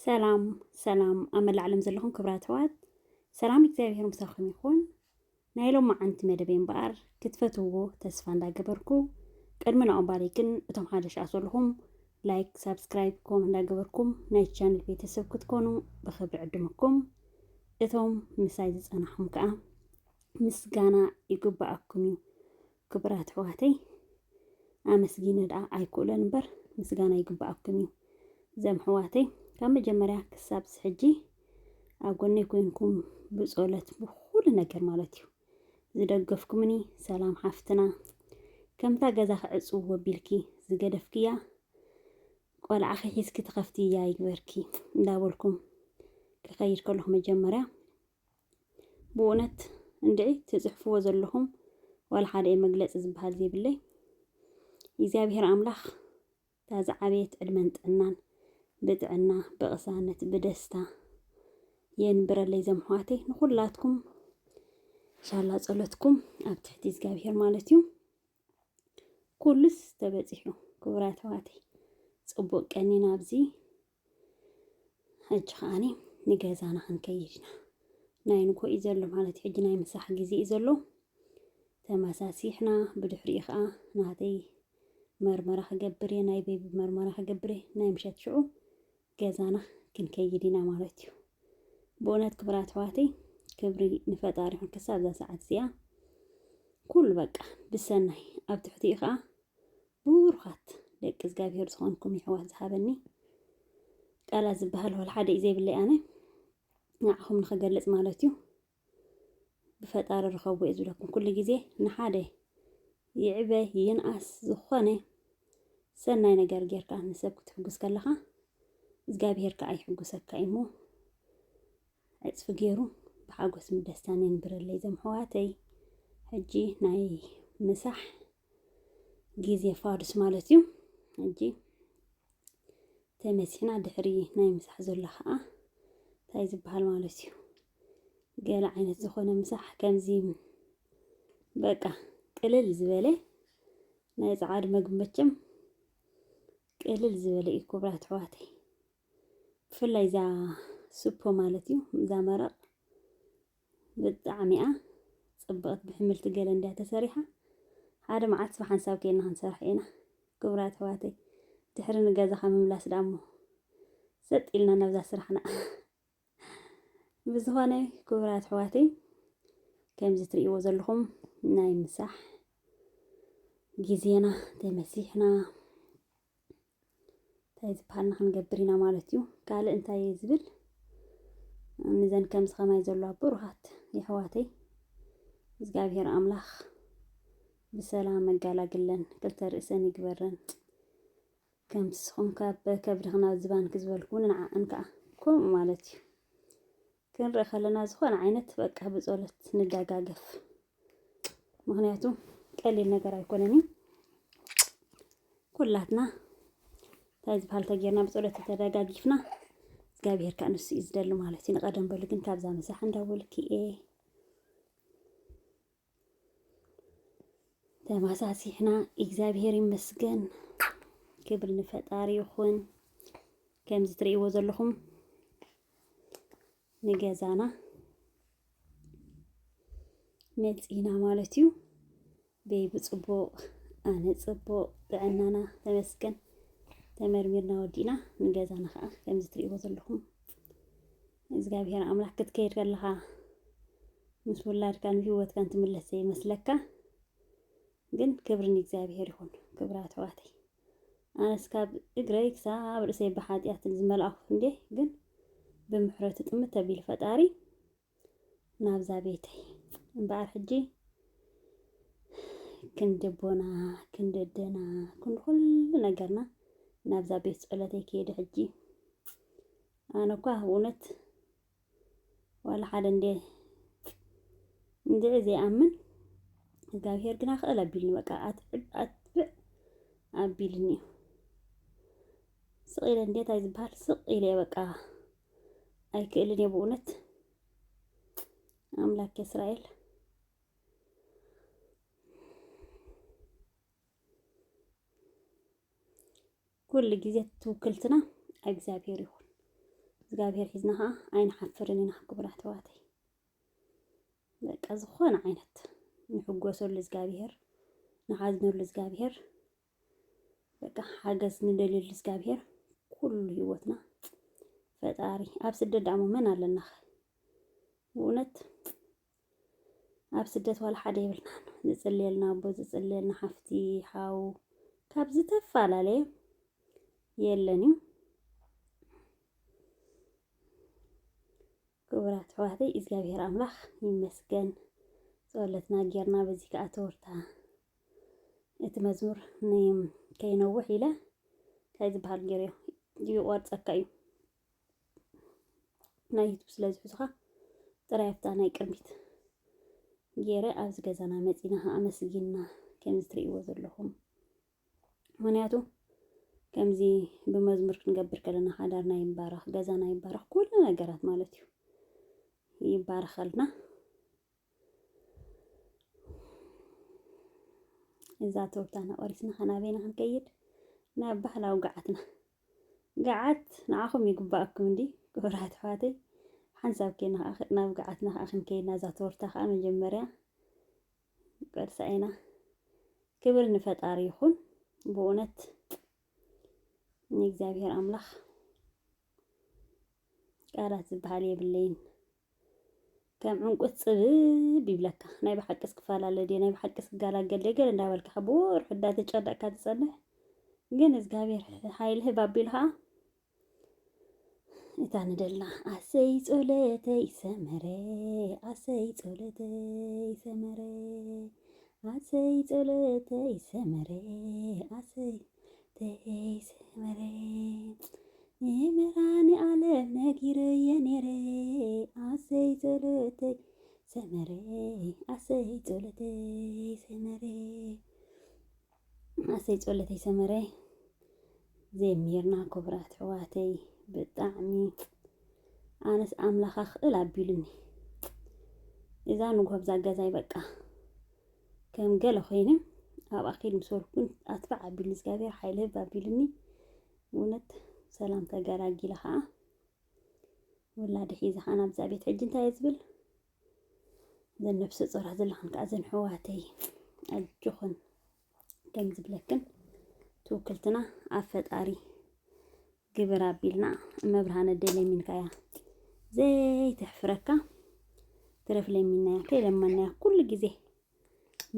ሰላም ኣመል ዓለም ዘለኹም ክብራት ሕዋት ሰላም እግዚአብሔር ምሳኹም ይኹን ናይ ሎም መዓንቲ መደበይ እምበኣር ክትፈትውዎ ተስፋ እንዳገበርኩ ቅድሚ ንኦም ግን እቶም ሓደሽ ኣሰልኹም ላይክ ሳብስክራይብ ኮሜንት እንዳገበርኩም ናይ ቻናል ቤተሰብ ክትኮኑ ብኽብሪ ዕድመኩም እቶም ምሳይ ዝጸናሕኩም ከዓ ምስጋና ይግባኣኩም እዩ ክብራት ሕዋተይ ኣመስጊነ ደኣ ኣይኩለን እምበር ምስጋና ይግባኣኩም እዩ ዘም ሕዋተይ ካብ መጀመርያ ክሳብ ሕጂ ኣብ ጎኒ ኮይንኩም ብጸሎት ብኩሉ ነገር ማለት እዩ ዝደገፍኩምኒ ሰላም ሓፍትና ከምታ ገዛ ክዕጽው ወቢልኪ ዝገደፍክያ ቆልዓኺ ሒዝኪ ተኸፍቲያ ይግበርኪ እንዳበልኩም ክኸይድ ከለኹ መጀመርያ ብእውነት እንድዒ ትጽሕፍዎ ዘለኹም ወላ ሓደ መግለጽ ዝበሃል ዘይብለይ እግዚአብሔር ኣምላኽ ታዝዓቤት ዕድመን ጥዕናን ብጥዕና በቕሳነት ብደስታ የንብረለይ ዘምሕዋተይ ንኹላትኩም ኢንሻአላ ጸሎትኩም ኣብ ትሕቲ እግዚአብሔር ማለት እዩ ኩሉስ ተበጺሑ ክብራት ሕዋተይ ጽቡቕ ቀኒና ኣብዚ ሕጂ ኸኣኒ ንገዛና ክንከይድና ናይ ንኮ እዩ ዘሎ ማለት ሕጂ ናይ ምሳሕ ጊዜ እዩ ዘሎ ተመሳሲሕና ብድሕሪኡ ከዓ ናተይ መርመራ ክገብር ናይ ቤቢ መርመራ ክገብር ናይ ምሸት ሽዑ ገዛና ክንከይድና ማለት እዩ ብእውነት ክብራት ሕዋተይ ክብሪ ንፈጣሪ ይኹን ክሳብ ዛ ሰዓት እዚኣ ኩሉ በቃ ብሰናይ ኣብ ትሕቲኡ ከዓ ቡሩኻት ደቂ እግዚአብሔር ዝኾንኩም ይሕዋት ዝሃበኒ ቃላት ዝበሃል ወላ ሓደ እዩ ዘይብለይ ኣነ ንዓኹም ንኽገለጽ ማለት እዩ ብፈጣሪ ርኸቡ እየ ዝብለኩም ኩሉ ግዜ ንሓደ ይዕበ ይንኣስ ዝኾነ ሰናይ ነገር ጌርካ ንሰብ ክትሕጉስ ከለኻ እግዚአብሔር ከዓ ይሕጉሰካ እሞ ዕጽፊ ገይሩ ብሓጎስ ደስታን የንብረለይ ዘምሕዋተይ ሕጂ ናይ ምሳሕ ጊዜ ፋዱስ ማለት እዩ ሕጂ ተመሲሕና ድሕሪ ናይ ምሳሕ ዘሎ ከዓ እንታይ ዝበሃል ማለት እዩ ገለ ዓይነት ዝኾነ ምሳሕ ከምዚ በቃ ቅልል ዝበለ ናይ ጸዓድ መግመቸም ቅልል ዝበለ እዩ ክብራት ሕዋተይ ብፍላይ ዛ ሱፖ ማለት እዩ እዛ መረቕ ብጣዕሚኣ ጽብቕት ብሕምልቲ ገለ እንድያ ተሰሪሓ ሓደ መዓልቲ ብሓንሳብ ከይና ክንሰርሕ ኢና ክብራት ሕዋተይ ድሕሪ ንገዛኻ ምምላስ ዳሞ ሰጥ ኢልና ናብዛ ስራሕና ብዝኾነ ክብራት ሕዋተይ ከምዚ ትርእይዎ ዘለኹም ናይ ምሳሕ ጊዜና ተመሲሕና እንታይ ዝበሃልና ክንገብር ኢና ማለት እዩ ካልእ እንታይ ዝብል ንዘን ከምዚ ኸማይ ዘለዋ ቡሩኻት ይሕዋተይ እግዚአብሔር ኣምላኽ ብሰላም መጋላግለን ክልተ ርእሰን ይግበረን ከምስኹም ካብ ከብድኽና ዝባን ክዝበልኩን ንዓአን ከዓ ከምኡ ማለት እዩ ክንርኢ ከለና ዝኾነ ዓይነት በቃ ብጸሎት ንደጋገፍ ምክንያቱ ቀሊል ነገር ኣይኮነን ኩላትና እንታይ ዝበሃል ተጌርና ብጸሎት ተደጋጊፍና እግዚአብሔር ከዓ ንሱ እዩ ዝደሊ ማለት እዩ ንቐደም በሉ ግን ካብዛ ምሳሕ እንዳበልኪ ተመሳሲሕና እግዚአብሔር ይመስገን ክብሪ ንፈጣሪ ይኹን ከምዚ ትርእይዎ ዘለኹም ንገዛና መጺና ማለት እዩ ቤቢ ጽቡቕ ኣነ ጽቡቕ ጥዕናና ተመስገን ተመርሚርና ወዲና ንገዛና ከዓ ከምዚ ትርእይዎ ዘለኹም እግዚአብሔር ኣምላኽ ክትከይድ ከለኻ ምስ ውላድካን ህይወትካን ትምለስ ዘይመስለካ ግን ክብሪ ንእግዚአብሔር ይኹን ክብራት ሕዋተይ ኣነስ ካብ እግረይ ክሳብ ርእሰይ ብሓጢኣት ዝመልኣኹ እንዴ ግን ብምሕረቱ ጥምት ተቢል ፈጣሪ ናብዛ ቤተይ እምበኣር ሕጂ ክንድቦና ክንደደና ኩሉ ነገርና ናብዛ ቤት ጸሎተይ ከይደ ሕጂ ኣነ እኳ እውነት ዋላ ሓደ እንድዒ ዘይኣምን እግዚአብሔር ግና ክእል ኣቢልኒ በቃ ኣትብዕ ኣቢልኒ እዩ ስቕ ኢለ እንዴት ኣይዝበሃል ስቕ ኢለ በቃ ኣይክእልን እየ ብእውነት ኣምላክ እስራኤል ኩሉ ግዜ ትውክልትና እግዚአብሔር ይኹን እግዚአብሔር ሒዝናኻ ኣይንሓፍርን ኢና ክቡራት ኣሕዋተይ በቃ ዝኾነ ዓይነት ንሕጎሰሉ እግዚአብሔር ንሓዝነሉ እግዚአብሔር በቃ ሓገዝ ንደልየሉ እግዚአብሔር ኩሉ ህይወትና ፈጣሪ ኣብ ስደት ዳሞ መን ኣለና እውነት ኣብ ስደት ዋላ ሓደ ይብልናን ዝጽልየልና ኣቦ ዝጽልየልና ሓፍቲ ሓው ካብ ዝተፋላለየ የለን እዩ ክቡራት ኣሕዋተይ እግዚአብሔር ኣምላኽ ይመስገን ጸሎትና ጌርና በዚህ ከዓ ተወርታ እቲ መዝሙር ከይነውሕ ኢለ እንታይ ዝበሃል ገይረ ይቆርፀካ እዩ ናይ ዩቱብ ስለዝሕዙኻ ጥራይ ኣፍታ ናይ ቅድሚት ገይረ ኣብዚ ገዛና መፂና ኣመስጊና ከምዚ ትርእይዎ ዘለኹም ምክንያቱ ከምዚ ብመዝሙር ክንገብር ከለና ሓዳርና ይባረኽ ገዛና ይባረኽ ኩሉ ነገራት ማለት እዩ ይባረኸልና እዛ ተወርታና ቆሪስና ከናበይና ክንከይድ ናብ ባህላዊ ገዓትና ገዓት ንዓኹም ይግባአኩም እንዲ ክቡራት ኣሕዋተይ ሓንሳብ ከይና ናብ ገዓትና ክንከይድና እዛ ተወርታ ከዓ መጀመርያ ቀርሳይና ክብር ንፈጣሪ ይኹን ብእውነት ንእግዚአብሔር ኣምላኽ ቃላት ዝበሃል የብለይን ከም ዕንቁት ጽብብ ይብለካ ናይ ብሓቅስ ክፈላለ ደ ናይ ብሓቅስ ክጋላገል ደገል እንዳበልካ ብወር ሕዳተ ጨዳእካ ትጸንሕ ግን እግዚአብሔር ሓይልህ ባቢልኻ እታ ንደላ ኣሰይ ጸሎተይ ሰመረ ኣሰይ ጸሎተይ ሰመረ ኣሰይ ጸሎተይ ሰመረ ኣሰይ ተይ ሰመረ የመራኒ ዓለም ነጊረየ ነይረ ኣሰይ ጸሎተይ ሰመረ ኣሰይ ጸሎተይ ሰመረ ኣሰይ ጸሎተይ ሰመረ ዘሚርና ክቡራት ኣሕዋተይ ብጣዕሚ ኣነስ ኣምላኻ ክእል ኣቢሉኒ እዛ ንጉሆ ብዛ ገዛይ በቃ ከም ገለ ኮይኑ ኣብ ኣኺል ምሰርኩን ኣትባዕ ኣቢሉ እግዚአብሔር ሓይልህ ባቢሉኒ እውነት ሰላም ተገላጊለ ከዓ ወላዲ ሒዝኻ ናብዛ ቤት ሕጂ እንታይ ዝብል ዘነፍሲ ጾራ ዘለኹን ከዓ ዘን ኣሕዋተይ ኣጅኹን ከም ዝብለክን ትውክልትና ኣብ ፈጣሪ ግብር ኣቢልና መብርሃነ ደለሚንካያ ዘይትሕፍረካ ትረፍ ለሚናያ ከይለመናያ ኩሉ ግዜ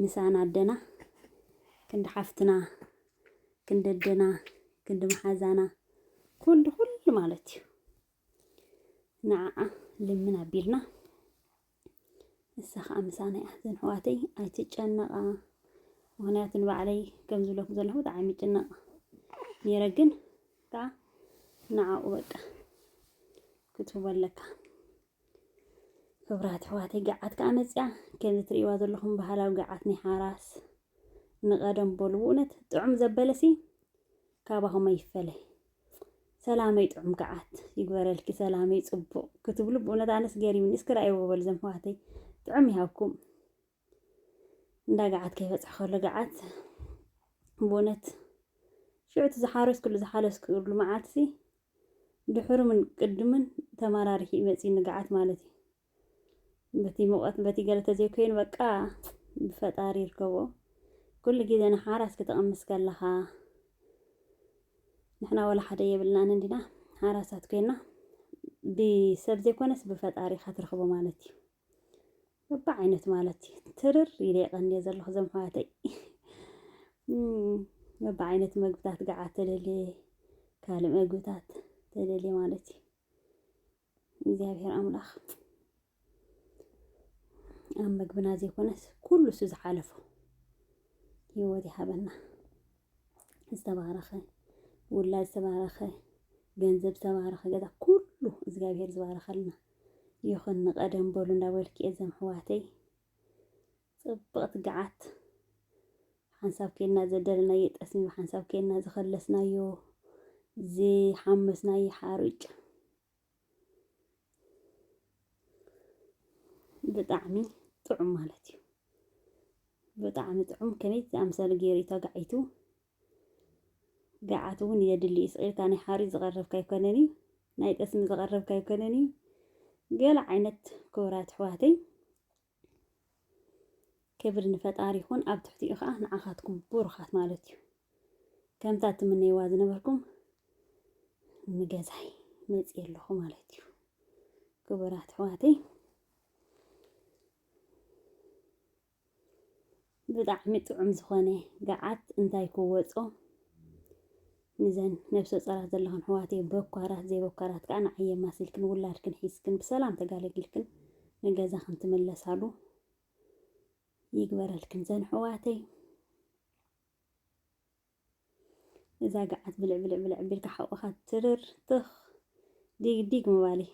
ምሳና ኣደና ክንዲ ሓፍትና ክንዲ ኣደና ክንዲ መሓዛና ኩሉ ማለት እዩ ንዓዓ ልምን ኣቢልና እሳ ከዓ ምሳና እያ ዘን ኣሕዋተይ ኣይትጨነቓ ምክንያቱ ንባዕለይ ከም ዝብለኩም ዘለኹ ብጣዕሚ ይጭነቕ ነይረ ግን ከዓ ንዓኡ በቃ ክትበለካ ክቡራት ኣሕዋተይ ገዓት ከዓ መፅያ ከምዚ ትርእይዋ ዘለኹም ባህላዊ ገዓት ናይ ሓራስ ንቐደም በሉ እውነት ጥዑም ዘበለሲ ካባኹም ኣይፈለይ ሰላመይ ጥዑም ገዓት ይግበረልኪ ሰላመይ ጽቡቕ ክትብሉ ብእውነት ኣነስ ገሪምኒ እስክራእይዎ በሉ ዘን ኣሕዋተይ ጥዑም ይሃብኩም እንዳ ገዓት ከይበፅሕ ከሎ ገዓት ብእውነት ሽዑት ዝሓረስ ኩሉ ዝሓለስ ክብሉ መዓልቲ ድሕሩምን ቅድምን ተመራሪሒ ይመፅእ ንገዓት ማለት እዩ በቲ ሙቐት በቲ ገለ ተዘይኮይኑ በቃ ብፈጣሪ ይርከቦ ኩሉ ግዜ ንሓራስ ክትቕምስ ከለኻ ንሕና ወላ ሓደ የብልናን እንዲና ሓራሳት ኮይና ብሰብ ዘይኮነስ ብፈጣሪ ትረኽቦ ማለት እዩ በባ ዓይነት ማለት እዩ ትርር ኢለ የቐንየ ዘለኹ ዘን ኣሕዋተይ በባ ዓይነት ምግብታት ገዓት ተደልየ ካልእ ምግብታት ተደልየ ማለት እዩ እግዚአብሔር ኣምላኽ ኣብ ምግብና ዘይኮነስ ኩሉ እሱ ዝሓለፎ ህይወት ይሃበና ዝተባረኸ ውላድ ዝተባረኸ ገንዘብ ዝተባረኸ ገዛ ኩሉ እግዚአብሔር ዝባረኸልና ይኹን ንቐደም በሉ እንዳበልክየ ዘን ኣሕዋተይ ጽብቕቲ ገዓት ሓንሳብ ከይድና ዘደለናዮ ጠስሚ ብሓንሳብ ከይድና ዝኸለስናዮ ዝሓመስናዮ ሓርጭ ብጣዕሚ ጥዑም ማለት እዩ ብጣዕሚ ጥዑም ከመይ ዝኣምሰለ ገይሩ ተጋዒቱ ገዓት እውን የድሊ ስቂልካ ናይ ሓሪፅ ዝቐረብካ ኣይኮነን እዩ نايت اسم زغرب كاي كنني قال عينت كورات حواتي كبر نفطاري يكون اب تحتي اخا نعخاتكم بورخات مالتي كم تاتمني وازن بركم نجازاي مصي يلخو مالتي كبرات حواتي بطعم طعم زخونه قعدت انتاي كوصو نزن نفسه صراحه زلهن حواتي بكارات زي بكارات كان عيه ماسلكن ولادكن حيسكن بسلام تقالقلكن نجازا خنت ملسالو يقبرلكن زن حواتي إذا قعدت بلع بالكحوخات ترر تخ ديق مبالي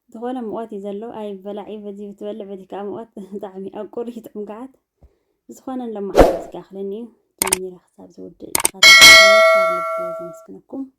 دخونا مواتي زلو اي بلعي بدي بتبلع بدي كاموات طعمي اقر يطعم قعد زخونا لما عاد كاخلني جميل حساب زود قاعد مسكنكم